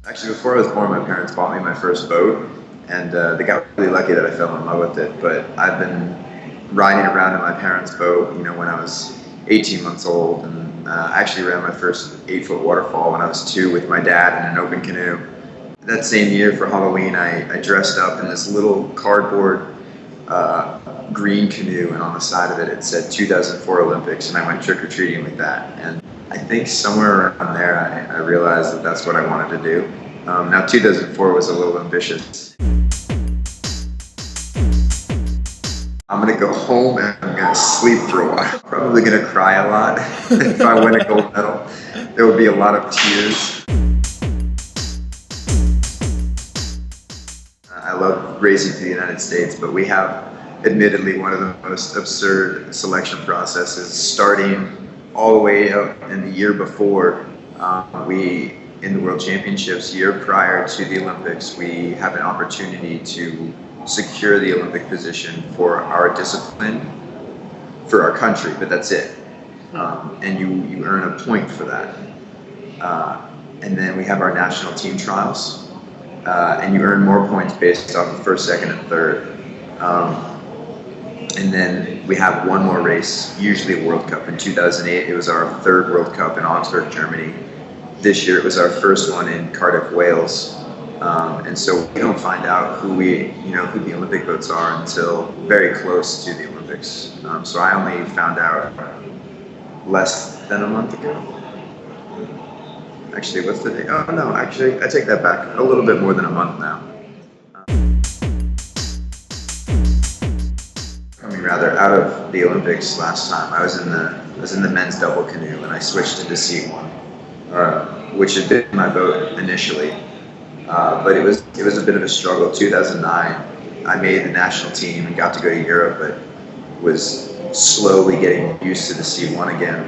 Actually, before I was born, my parents bought me my first boat, and they got really lucky that I fell in love with it. But I've been riding around in my parents' boat, when I was 18 months old, and I actually ran my first 8-foot waterfall when I was 2 with my dad in an open canoe. That same year for Halloween, I dressed up in this little cardboard green canoe, and on the side of it, it said 2004 Olympics, and I went trick-or-treating with that. And I think somewhere around there, I realized that that's what I wanted to do. Now, 2004 was a little ambitious. I'm going to go home and I'm going to sleep for a while. Probably going to cry a lot. If I win a gold medal, there would be a lot of tears. I love racing to the United States, but we have admittedly one of the most absurd selection processes, starting all the way up in the year before. In the World Championships, year prior to the Olympics, we have an opportunity to secure the Olympic position for our discipline, for our country, but that's it. And you earn a point for that. And then we have our national team trials, and you earn more points based off of first, second, and third. And then we have one more race, usually a World Cup. In 2008, it was our third World Cup in Augsburg, Germany. This year, it was our first one in Cardiff, Wales. And so we don't find out who the Olympic boats are until very close to the Olympics. So I only found out less than a month ago. Actually, what's the date? Oh no, actually, I take that back. A little bit more than a month now. Out of the Olympics last time, I was in the men's double canoe, and I switched into C1, which had been my boat initially, but it was a bit of a struggle. 2009, I made the national team and got to go to Europe, but was slowly getting used to the C1 again,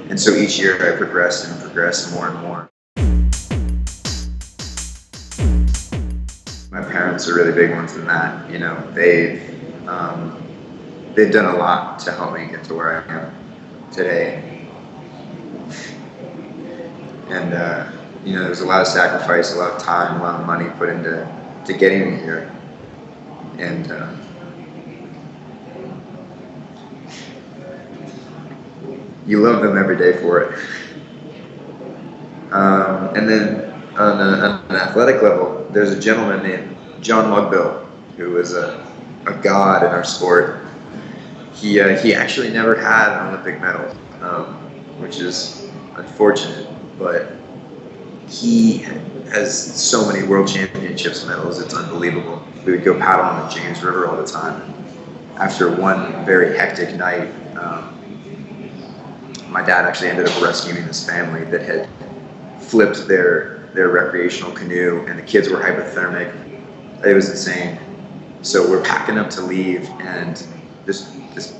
and so each year I progressed more and more. My parents are really big ones in that. They've done a lot to help me get to where I am today. And, there's a lot of sacrifice, a lot of time, a lot of money put into getting me here. And you love them every day for it. And then on an athletic level, there's a gentleman named John Mugbill, who was a god in our sport. He actually never had an Olympic medal, which is unfortunate, but he has so many World Championships medals, it's unbelievable. We would go paddle on the James River all the time. After one very hectic night, my dad actually ended up rescuing this family that had flipped their recreational canoe, and the kids were hypothermic. It was insane. So we're packing up to leave, and this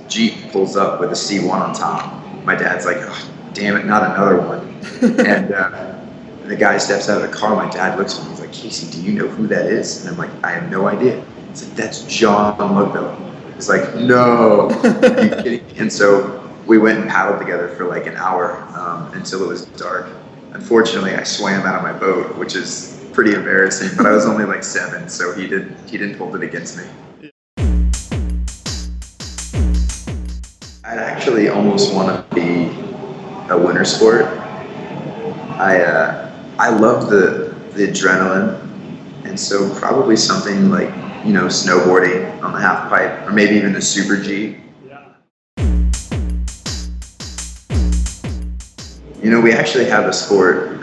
Jeep pulls up with a C1 on top. My dad's like, oh, damn it, not another one. And the guy steps out of the car. My dad looks at me. He's like, Casey, do you know who that is? And I'm like, I have no idea. He's like, that's John Mugbill. He's like, no, are you kidding me? And so we went and paddled together for like an hour until it was dark. Unfortunately, I swam out of my boat, which is pretty embarrassing, but I was only like 7, so he didn't hold it against me. I'd actually almost want to be a winter sport. I love the adrenaline, and so probably something like snowboarding on the half pipe, or maybe even the Super G. We actually have a sport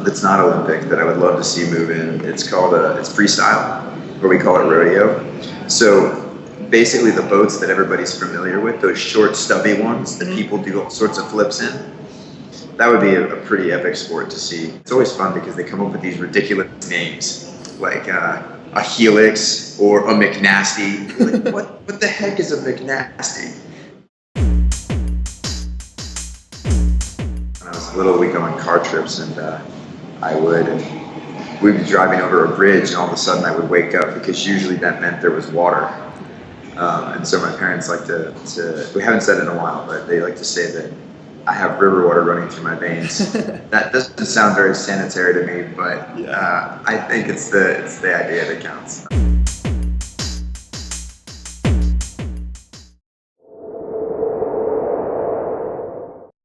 that's not Olympic that I would love to see move in. It's called it's freestyle, or we call it rodeo. So basically the boats that everybody's familiar with, those short, stubby ones that people do all sorts of flips in, that would be a pretty epic sport to see. It's always fun because they come up with these ridiculous names, like a helix or a McNasty. Like, what the heck is a McNasty? When I was little, we'd go on car trips, and we'd be driving over a bridge, and all of a sudden I would wake up, because usually that meant there was water. And so my parents like to we haven't said it in a while, but they like to say that I have river water running through my veins. That doesn't sound very sanitary to me, but I think it's the idea that counts.